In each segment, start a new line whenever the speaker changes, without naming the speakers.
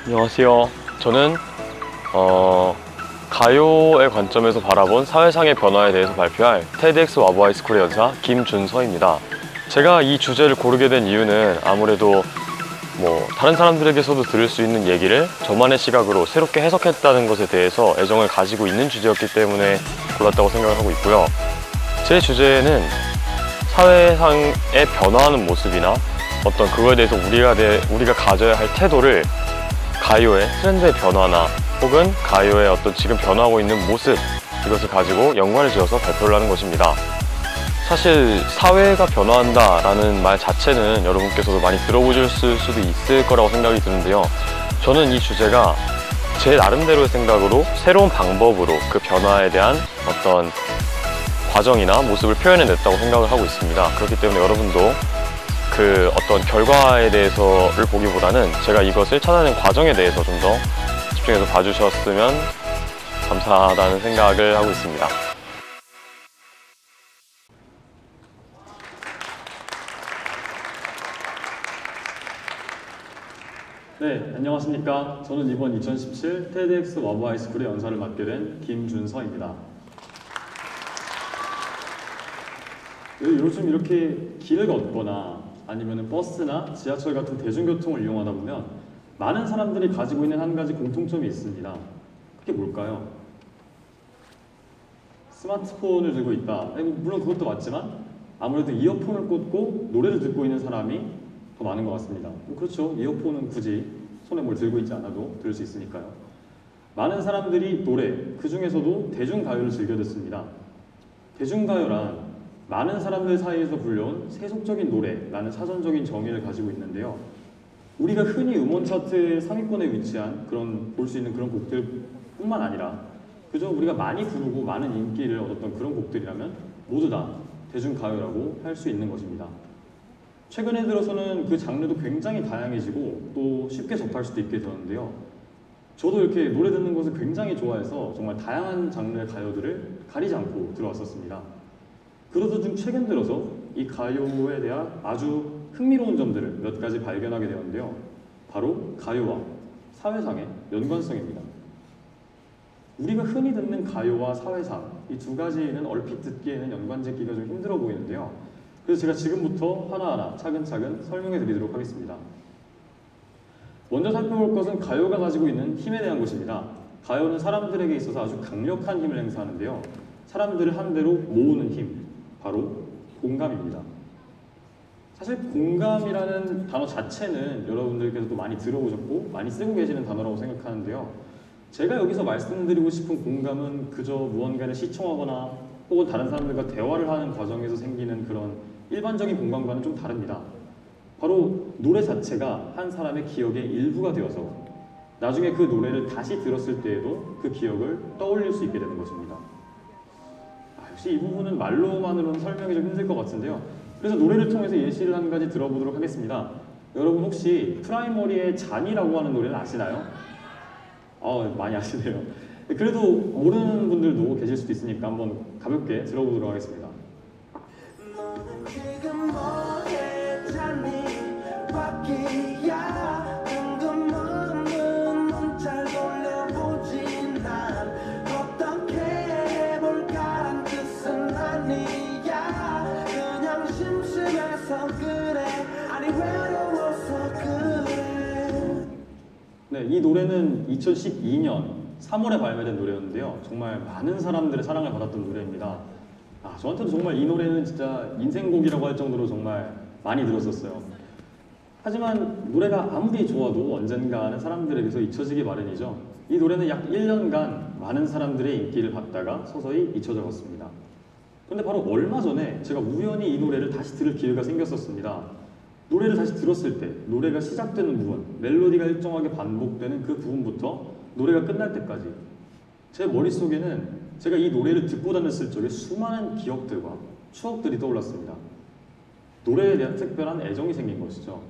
안녕하세요. 저는 가요의 관점에서 바라본 사회상의 변화에 대해서 발표할 TEDx 와브 하이스쿨의 연사 김준서입니다. 제가 이 주제를 고르게 된 이유는 아무래도 다른 사람들에게서도 들을 수 있는 얘기를 저만의 시각으로 새롭게 해석했다는 것에 대해서 애정을 가지고 있는 주제였기 때문에 골랐다고 생각을 하고 있고요. 제 주제는 사회상의 변화하는 모습이나 어떤 그거에 대해서 우리가 가져야 할 태도를 가요의 트렌드의 변화나 혹은 가요의 어떤 지금 변화하고 있는 모습, 이것을 가지고 연관을 지어서 발표를 하는 것입니다. 사실 사회가 변화한다 라는 말 자체는 여러분께서도 많이 들어보셨을 수도 있을 거라고 생각이 드는데요. 저는 이 주제가 제 나름대로의 생각으로 새로운 방법으로 그 변화에 대한 어떤 과정이나 모습을 표현해냈다고 생각을 하고 있습니다. 그렇기 때문에 여러분도 그 어떤 결과에 대해서를 보기보다는 제가 이것을 찾아낸 과정에 대해서 좀 더 집중해서 봐주셨으면 감사하다는 생각을 하고 있습니다.
네, 안녕하십니까. 저는 이번 2017 TEDx 와브 하이스쿨의 연사를 맡게 된 김준서입니다. 요즘 이렇게 길을 걷거나 아니면 버스나 지하철 같은 대중교통을 이용하다 보면 많은 사람들이 가지고 있는 한 가지 공통점이 있습니다. 그게 뭘까요? 스마트폰을 들고 있다. 물론 그것도 맞지만 아무래도 이어폰을 꽂고 노래를 듣고 있는 사람이 더 많은 것 같습니다. 그렇죠. 이어폰은 굳이 손에 뭘 들고 있지 않아도 들을 수 있으니까요. 많은 사람들이 노래, 그 중에서도 대중가요를 즐겨 듣습니다. 대중가요란 많은 사람들 사이에서 불려온 세속적인 노래라는 사전적인 정의를 가지고 있는데요. 우리가 흔히 음원 차트 상위권에 위치한 볼 수 있는 그런 곡들뿐만 아니라 그저 우리가 많이 부르고 많은 인기를 얻었던 그런 곡들이라면 모두 다 대중가요라고 할 수 있는 것입니다. 최근에 들어서는 그 장르도 굉장히 다양해지고 또 쉽게 접할 수도 있게 되었는데요. 저도 이렇게 노래 듣는 것을 굉장히 좋아해서 정말 다양한 장르의 가요들을 가리지 않고 들어왔었습니다. 그러던 중 최근 들어서 이 가요에 대한 아주 흥미로운 점들을 몇 가지 발견하게 되었는데요. 바로 가요와 사회상의 연관성입니다. 우리가 흔히 듣는 가요와 사회상, 이 두 가지는 얼핏 듣기에는 연관짓기가 좀 힘들어 보이는데요. 그래서 제가 지금부터 하나하나 차근차근 설명해 드리도록 하겠습니다. 먼저 살펴볼 것은 가요가 가지고 있는 힘에 대한 것입니다. 가요는 사람들에게 있어서 아주 강력한 힘을 행사하는데요. 사람들을 한데로 모으는 힘, 바로 공감입니다. 사실 공감이라는 단어 자체는 여러분들께서도 많이 들어보셨고 많이 쓰고 계시는 단어라고 생각하는데요. 제가 여기서 말씀드리고 싶은 공감은 그저 무언가를 시청하거나 혹은 다른 사람들과 대화를 하는 과정에서 생기는 그런 일반적인 공감과는 좀 다릅니다. 바로 노래 자체가 한 사람의 기억의 일부가 되어서 나중에 그 노래를 다시 들었을 때에도 그 기억을 떠올릴 수 있게 되는 것입니다. 역시 이 부분은 말로만으로는 설명이 좀 힘들 것 같은데요. 그래서 노래를 통해서 예시를 한 가지 들어보도록 하겠습니다. 여러분 혹시 프라이머리의 잔이라고 하는 노래를 아시나요? 많이 아시네요. 그래도 모르는 분들도 계실 수도 있으니까 한번 가볍게 들어보도록 하겠습니다. 네, 이 노래는 2012년 3월에 발매된 노래였는데요. 정말 많은 사람들의 사랑을 받았던 노래입니다. 저한테도 정말 이 노래는 진짜 인생곡이라고 할 정도로 정말 많이 들었었어요. 하지만 노래가 아무리 좋아도 언젠가는 사람들에게서 잊혀지기 마련이죠. 이 노래는 약 1년간 많은 사람들의 인기를 받다가 서서히 잊혀져갔습니다. 그런데 바로 얼마 전에 제가 우연히 이 노래를 다시 들을 기회가 생겼었습니다. 노래를 다시 들었을 때 노래가 시작되는 부분, 멜로디가 일정하게 반복되는 그 부분부터 노래가 끝날 때까지 제 머릿속에는 제가 이 노래를 듣고 다녔을 적에 수많은 기억들과 추억들이 떠올랐습니다. 노래에 대한 특별한 애정이 생긴 것이죠.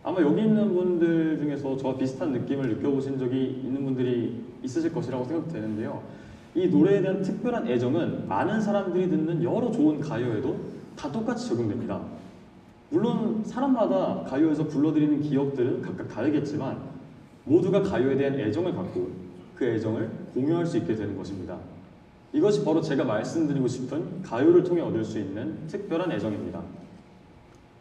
아마 여기 있는 분들 중에서 저와 비슷한 느낌을 느껴보신 적이 있는 분들이 있으실 것이라고 생각되는데요. 이 노래에 대한 특별한 애정은 많은 사람들이 듣는 여러 좋은 가요에도 다 똑같이 적용됩니다. 물론 사람마다 가요에서 불러드리는 기억들은 각각 다르겠지만 모두가 가요에 대한 애정을 갖고 그 애정을 공유할 수 있게 되는 것입니다. 이것이 바로 제가 말씀드리고 싶은 가요를 통해 얻을 수 있는 특별한 애정입니다.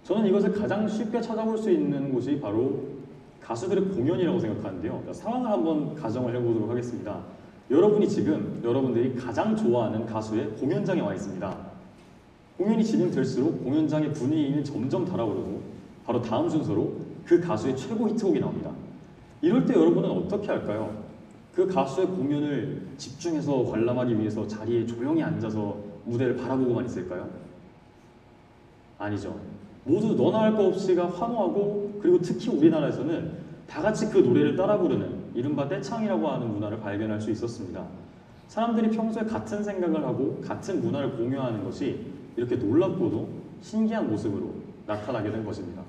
저는 이것을 가장 쉽게 찾아볼 수 있는 곳이 바로 가수들의 공연이라고 생각하는데요. 상황을 한번 가정을 해보도록 하겠습니다. 여러분이 지금 여러분들이 가장 좋아하는 가수의 공연장에 와 있습니다. 공연이 진행될수록 공연장의 분위기는 점점 달아오르고 바로 다음 순서로 그 가수의 최고 히트곡이 나옵니다. 이럴 때 여러분은 어떻게 할까요? 그 가수의 공연을 집중해서 관람하기 위해서 자리에 조용히 앉아서 무대를 바라보고만 있을까요? 아니죠. 모두 너나 할 거 없이가 환호하고, 그리고 특히 우리나라에서는 다 같이 그 노래를 따라 부르는 이른바 떼창이라고 하는 문화를 발견할 수 있었습니다. 사람들이 평소에 같은 생각을 하고 같은 문화를 공유하는 것이 이렇게 놀랍고도 신기한 모습으로 나타나게 된 것입니다.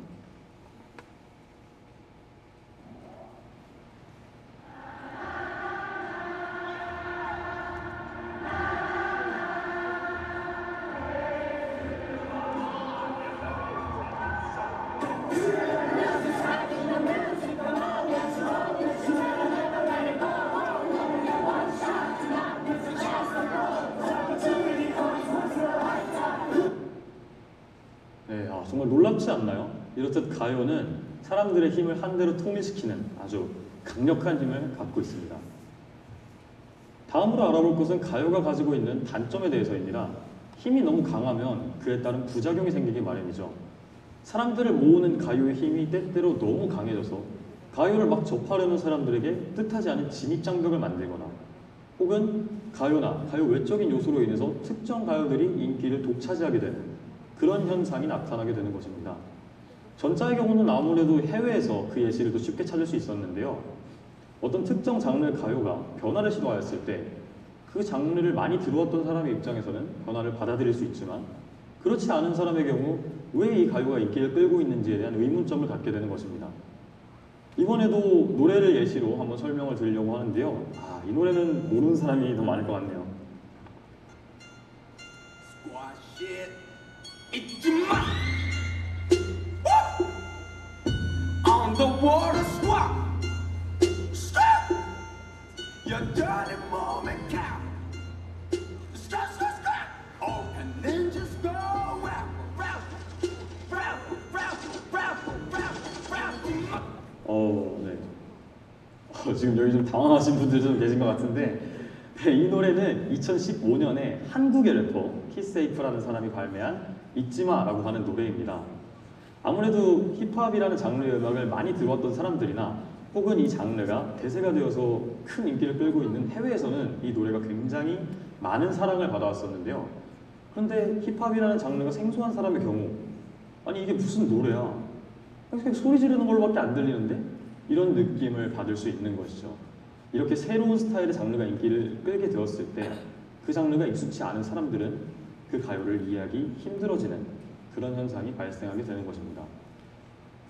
네, 정말 놀랍지 않나요? 이렇듯 가요는 사람들의 힘을 한데로 통일시키는 아주 강력한 힘을 갖고 있습니다. 다음으로 알아볼 것은 가요가 가지고 있는 단점에 대해서입니다. 힘이 너무 강하면 그에 따른 부작용이 생기기 마련이죠. 사람들을 모으는 가요의 힘이 때때로 너무 강해져서 가요를 막 접하려는 사람들에게 뜻하지 않은 진입장벽을 만들거나, 혹은 가요나 가요 외적인 요소로 인해서 특정 가요들이 인기를 독차지하게 되는 그런 현상이 나타나게 되는 것입니다. 전자의 경우는 아무래도 해외에서 그 예시를 더 쉽게 찾을 수 있었는데요. 어떤 특정 장르의 가요가 변화를 시도하였을 때 그 장르를 많이 들어왔던 사람의 입장에서는 변화를 받아들일 수 있지만, 그렇지 않은 사람의 경우 왜 이 가요가 인기를 끌고 있는지에 대한 의문점을 갖게 되는 것입니다. 이번에도 노래를 예시로 한번 설명을 드리려고 하는데요. 이 노래는 모르는 사람이 더 많을 것 같네요.
On the water swap, stop. Your dirty moment count. Stop, stop, stop. Oh, and then just go round, round, round, round, round, round, round.
네. 지금 여기 좀 당황하신 분들 좀 계신 것 같은데, 네, 이 노래는 2015년에 한국의 래퍼 키세이프라는 사람이 발매한 잊지마라고 하는 노래입니다. 아무래도 힙합이라는 장르의 음악을 많이 들어왔던 사람들이나, 혹은 이 장르가 대세가 되어서 큰 인기를 끌고 있는 해외에서는 이 노래가 굉장히 많은 사랑을 받아왔었는데요. 그런데 힙합이라는 장르가 생소한 사람의 경우, 아니 이게 무슨 노래야? 그냥 소리 지르는 걸로밖에 안 들리는데? 이런 느낌을 받을 수 있는 것이죠. 이렇게 새로운 스타일의 장르가 인기를 끌게 되었을 때 그 장르가 익숙치 않은 사람들은 그 가요를 이해하기 힘들어지는 그런 현상이 발생하게 되는 것입니다.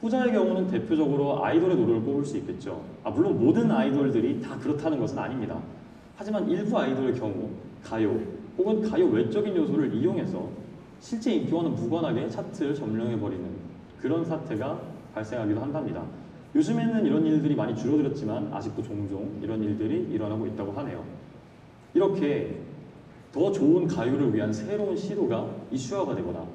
후자의 경우는 대표적으로 아이돌의 노래를 꼽을 수 있겠죠. 물론 모든 아이돌들이 다 그렇다는 것은 아닙니다. 하지만 일부 아이돌의 경우 가요 혹은 가요 외적인 요소를 이용해서 실제 인기와는 무관하게 차트를 점령해버리는 그런 사태가 발생하기도 한답니다. 요즘에는 이런 일들이 많이 줄어들었지만 아직도 종종 이런 일들이 일어나고 있다고 하네요. 이렇게 더 좋은 가요를 위한 새로운 시도가 이슈화가 되거나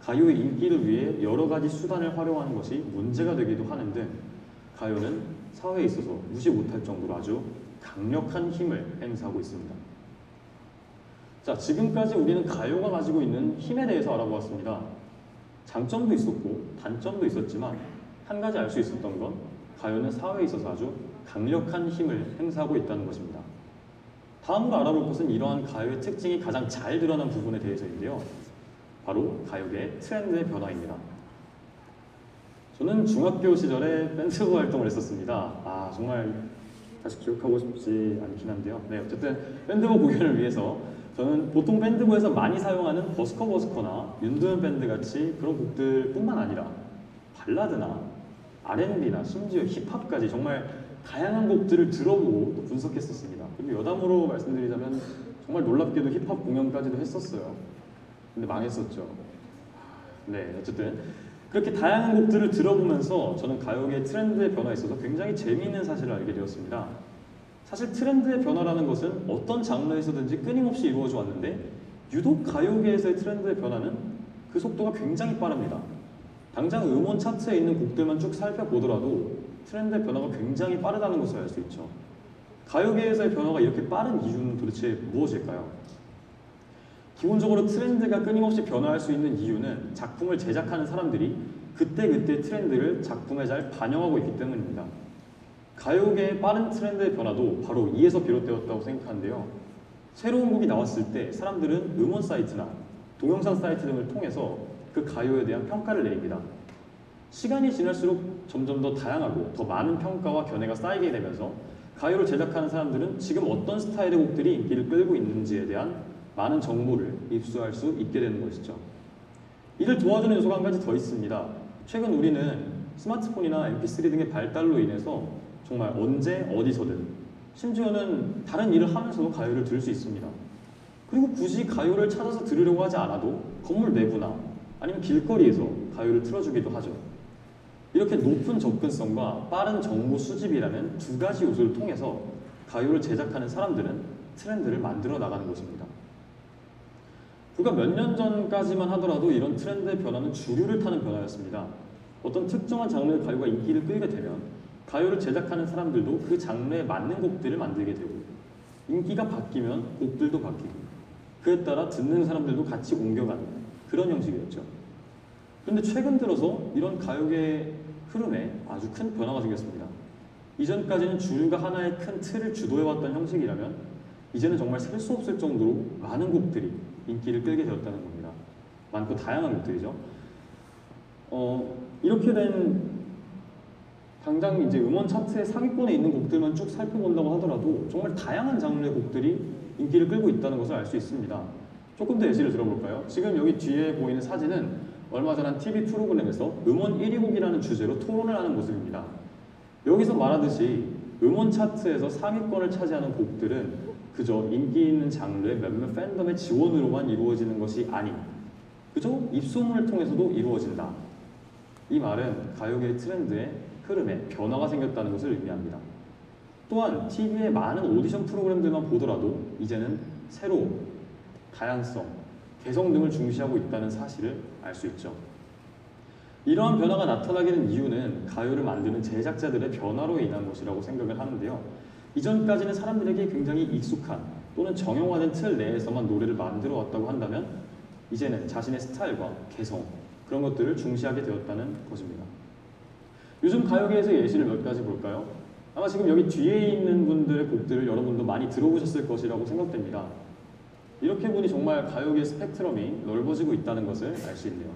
가요의 인기를 위해 여러 가지 수단을 활용하는 것이 문제가 되기도 하는 등 가요는 사회에 있어서 무시 못할 정도로 아주 강력한 힘을 행사하고 있습니다. 자, 지금까지 우리는 가요가 가지고 있는 힘에 대해서 알아보았습니다. 장점도 있었고 단점도 있었지만 한 가지 알 수 있었던 건 가요는 사회에 있어서 아주 강력한 힘을 행사하고 있다는 것입니다. 다음으로 알아볼 것은 이러한 가요의 특징이 가장 잘 드러난 부분에 대해서인데요. 바로 가요계의 트렌드의 변화입니다. 저는 중학교 시절에 밴드부 활동을 했었습니다. 정말 다시 기억하고 싶지 않긴 한데요. 네, 어쨌든 밴드부 공연을 위해서 저는 보통 밴드부에서 많이 사용하는 버스커나 윤도현 밴드 같이 그런 곡들 뿐만 아니라 발라드나 R&B나 심지어 힙합까지 정말 다양한 곡들을 들어보고 또 분석했었습니다. 그리고 여담으로 말씀드리자면 정말 놀랍게도 힙합 공연까지도 했었어요. 근데 망했었죠. 네, 어쨌든 그렇게 다양한 곡들을 들어보면서 저는 가요계의 트렌드의 변화에 있어서 굉장히 재미있는 사실을 알게 되었습니다. 사실 트렌드의 변화라는 것은 어떤 장르에서든지 끊임없이 이루어져 왔는데 유독 가요계에서의 트렌드의 변화는 그 속도가 굉장히 빠릅니다. 당장 음원 차트에 있는 곡들만 쭉 살펴보더라도 트렌드의 변화가 굉장히 빠르다는 것을 알 수 있죠. 가요계에서의 변화가 이렇게 빠른 이유는 도대체 무엇일까요? 기본적으로 트렌드가 끊임없이 변화할 수 있는 이유는 작품을 제작하는 사람들이 그때그때 트렌드를 작품에 잘 반영하고 있기 때문입니다. 가요계의 빠른 트렌드의 변화도 바로 이에서 비롯되었다고 생각하는데요. 새로운 곡이 나왔을 때 사람들은 음원 사이트나 동영상 사이트 등을 통해서 그 가요에 대한 평가를 내립니다. 시간이 지날수록 점점 더 다양하고 더 많은 평가와 견해가 쌓이게 되면서 가요를 제작하는 사람들은 지금 어떤 스타일의 곡들이 인기를 끌고 있는지에 대한 많은 정보를 입수할 수 있게 되는 것이죠. 이를 도와주는 요소가 한 가지 더 있습니다. 최근 우리는 스마트폰이나 mp3 등의 발달로 인해서 정말 언제 어디서든 심지어는 다른 일을 하면서도 가요를 들을 수 있습니다. 그리고 굳이 가요를 찾아서 들으려고 하지 않아도 건물 내부나 아니면 길거리에서 가요를 틀어주기도 하죠. 이렇게 높은 접근성과 빠른 정보 수집이라는 두 가지 요소를 통해서 가요를 제작하는 사람들은 트렌드를 만들어 나가는 것입니다. 불과 몇 년 전까지만 하더라도 이런 트렌드의 변화는 주류를 타는 변화였습니다. 어떤 특정한 장르의 가요가 인기를 끌게 되면 가요를 제작하는 사람들도 그 장르에 맞는 곡들을 만들게 되고 인기가 바뀌면 곡들도 바뀌고 그에 따라 듣는 사람들도 같이 옮겨가는 그런 형식이었죠. 그런데 최근 들어서 이런 가요계의 흐름에 아주 큰 변화가 생겼습니다. 이전까지는 주류가 하나의 큰 틀을 주도해왔던 형식이라면 이제는 정말 셀 수 없을 정도로 많은 곡들이 인기를 끌게 되었다는 겁니다. 많고 다양한 곡들이죠. 이렇게 된 당장 이제 음원 차트의 상위권에 있는 곡들만 쭉 살펴본다고 하더라도 정말 다양한 장르의 곡들이 인기를 끌고 있다는 것을 알 수 있습니다. 조금 더 예시를 들어볼까요? 지금 여기 뒤에 보이는 사진은 얼마 전 한 TV 프로그램에서 음원 1위 곡이라는 주제로 토론을 하는 모습입니다. 여기서 말하듯이 음원 차트에서 상위권을 차지하는 곡들은 그저 인기 있는 장르의 몇몇 팬덤의 지원으로만 이루어지는 것이 아닌 그저 입소문을 통해서도 이루어진다. 이 말은 가요계의 트렌드에 흐름에 변화가 생겼다는 것을 의미합니다. 또한 TV의 많은 오디션 프로그램들만 보더라도 이제는 새로움, 다양성, 개성 등을 중시하고 있다는 사실을 알 수 있죠. 이러한 변화가 나타나게 된 이유는 가요를 만드는 제작자들의 변화로 인한 것이라고 생각을 하는데요. 이전까지는 사람들에게 굉장히 익숙한 또는 정형화된 틀 내에서만 노래를 만들어 왔다고 한다면 이제는 자신의 스타일과 개성 그런 것들을 중시하게 되었다는 것입니다. 요즘 가요계에서 예시를 몇 가지 볼까요? 아마 지금 여기 뒤에 있는 분들의 곡들을 여러분도 많이 들어보셨을 것이라고 생각됩니다. 이렇게 보니 정말 가요계의 스펙트럼이 넓어지고 있다는 것을 알 수 있네요.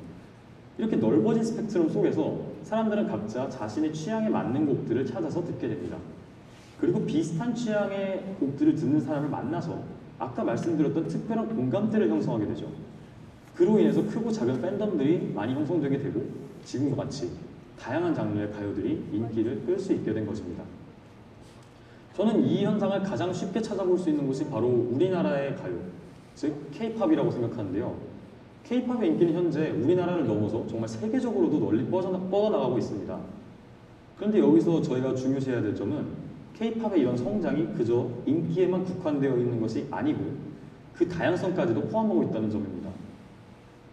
이렇게 넓어진 스펙트럼 속에서 사람들은 각자 자신의 취향에 맞는 곡들을 찾아서 듣게 됩니다. 그리고 비슷한 취향의 곡들을 듣는 사람을 만나서 아까 말씀드렸던 특별한 공감대를 형성하게 되죠. 그로 인해서 크고 작은 팬덤들이 많이 형성되게 되고 지금과 같이 다양한 장르의 가요들이 인기를 끌 수 있게 된 것입니다. 저는 이 현상을 가장 쉽게 찾아볼 수 있는 곳이 바로 우리나라의 가요, 즉 K-팝이라고 생각하는데요. K-팝의 인기는 현재 우리나라를 넘어서 정말 세계적으로도 널리 뻗어나가고 있습니다. 그런데 여기서 저희가 중요시해야 될 점은 K-팝의 이런 성장이 그저 인기에만 국한되어 있는 것이 아니고 그 다양성까지도 포함하고 있다는 점입니다.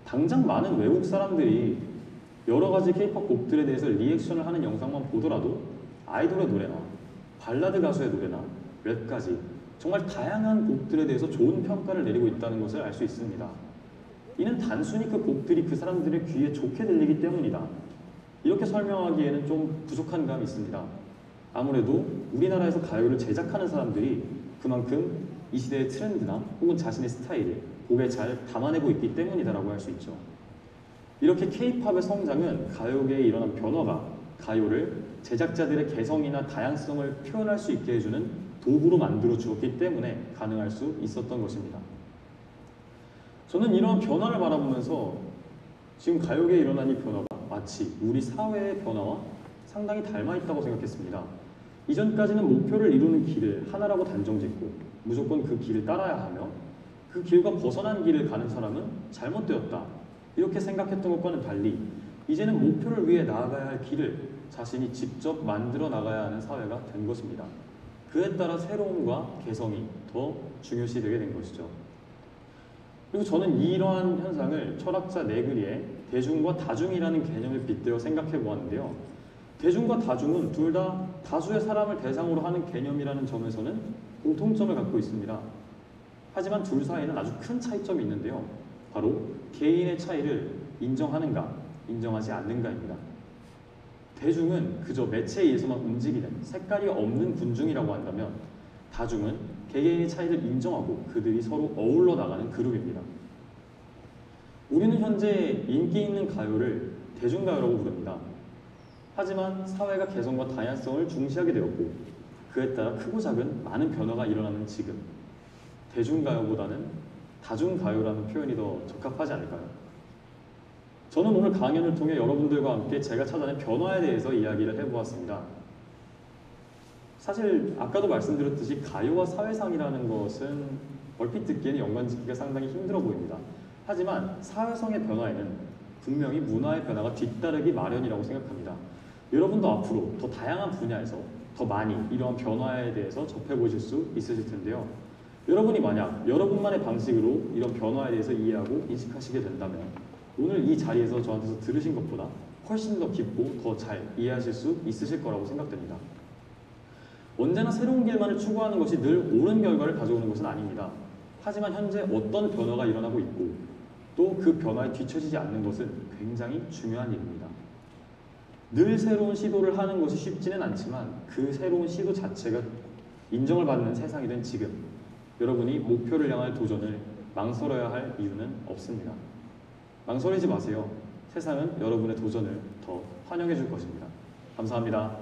당장 많은 외국 사람들이 여러 가지 K-팝 곡들에 대해서 리액션을 하는 영상만 보더라도 아이돌의 노래나 발라드 가수의 노래나 랩까지 정말 다양한 곡들에 대해서 좋은 평가를 내리고 있다는 것을 알 수 있습니다. 이는 단순히 그 곡들이 그 사람들의 귀에 좋게 들리기 때문이다. 이렇게 설명하기에는 좀 부족한 감이 있습니다. 아무래도 우리나라에서 가요를 제작하는 사람들이 그만큼 이 시대의 트렌드나 혹은 자신의 스타일을 곡에 잘 담아내고 있기 때문이다라고 할 수 있죠. 이렇게 K-팝의 성장은 가요계에 일어난 변화가 가요를 제작자들의 개성이나 다양성을 표현할 수 있게 해주는 도구로 만들어 주었기 때문에 가능할 수 있었던 것입니다. 저는 이러한 변화를 바라보면서 지금 가요계에 일어난 이 변화가 마치 우리 사회의 변화와 상당히 닮아 있다고 생각했습니다. 이전까지는 목표를 이루는 길을 하나라고 단정짓고 무조건 그 길을 따라야 하며 그 길과 벗어난 길을 가는 사람은 잘못되었다. 이렇게 생각했던 것과는 달리 이제는 목표를 위해 나아가야 할 길을 자신이 직접 만들어 나가야 하는 사회가 된 것입니다. 그에 따라 새로움과 개성이 더 중요시되게 된 것이죠. 그리고 저는 이러한 현상을 철학자 네그리의 대중과 다중이라는 개념을 빗대어 생각해 보았는데요. 대중과 다중은 둘 다 다수의 사람을 대상으로 하는 개념이라는 점에서는 공통점을 갖고 있습니다. 하지만 둘 사이에는 아주 큰 차이점이 있는데요. 바로 개인의 차이를 인정하는가, 인정하지 않는가입니다. 대중은 그저 매체에 의해서만 움직이는 색깔이 없는 군중이라고 한다면 다중은 개개인의 차이를 인정하고 그들이 서로 어울러 나가는 그룹입니다. 우리는 현재 인기 있는 가요를 대중가요라고 부릅니다. 하지만 사회가 개성과 다양성을 중시하게 되었고 그에 따라 크고 작은 많은 변화가 일어나는 지금 대중가요보다는 다중가요라는 표현이 더 적합하지 않을까요? 저는 오늘 강연을 통해 여러분들과 함께 제가 찾아낸 변화에 대해서 이야기를 해보았습니다. 사실 아까도 말씀드렸듯이 가요와 사회상이라는 것은 얼핏 듣기에는 연관짓기가 상당히 힘들어 보입니다. 하지만 사회성의 변화에는 분명히 문화의 변화가 뒤따르기 마련이라고 생각합니다. 여러분도 앞으로 더 다양한 분야에서 더 많이 이러한 변화에 대해서 접해보실 수 있으실 텐데요. 여러분이 만약 여러분만의 방식으로 이런 변화에 대해서 이해하고 인식하시게 된다면 오늘 이 자리에서 저한테서 들으신 것보다 훨씬 더 깊고 더 잘 이해하실 수 있으실 거라고 생각됩니다. 언제나 새로운 길만을 추구하는 것이 늘 옳은 결과를 가져오는 것은 아닙니다. 하지만 현재 어떤 변화가 일어나고 있고 또 그 변화에 뒤처지지 않는 것은 굉장히 중요한 일입니다. 늘 새로운 시도를 하는 것이 쉽지는 않지만 그 새로운 시도 자체가 인정을 받는 세상이 된 지금 여러분이 목표를 향할 도전을 망설여야 할 이유는 없습니다. 망설이지 마세요. 세상은 여러분의 도전을 더 환영해 줄 것입니다. 감사합니다.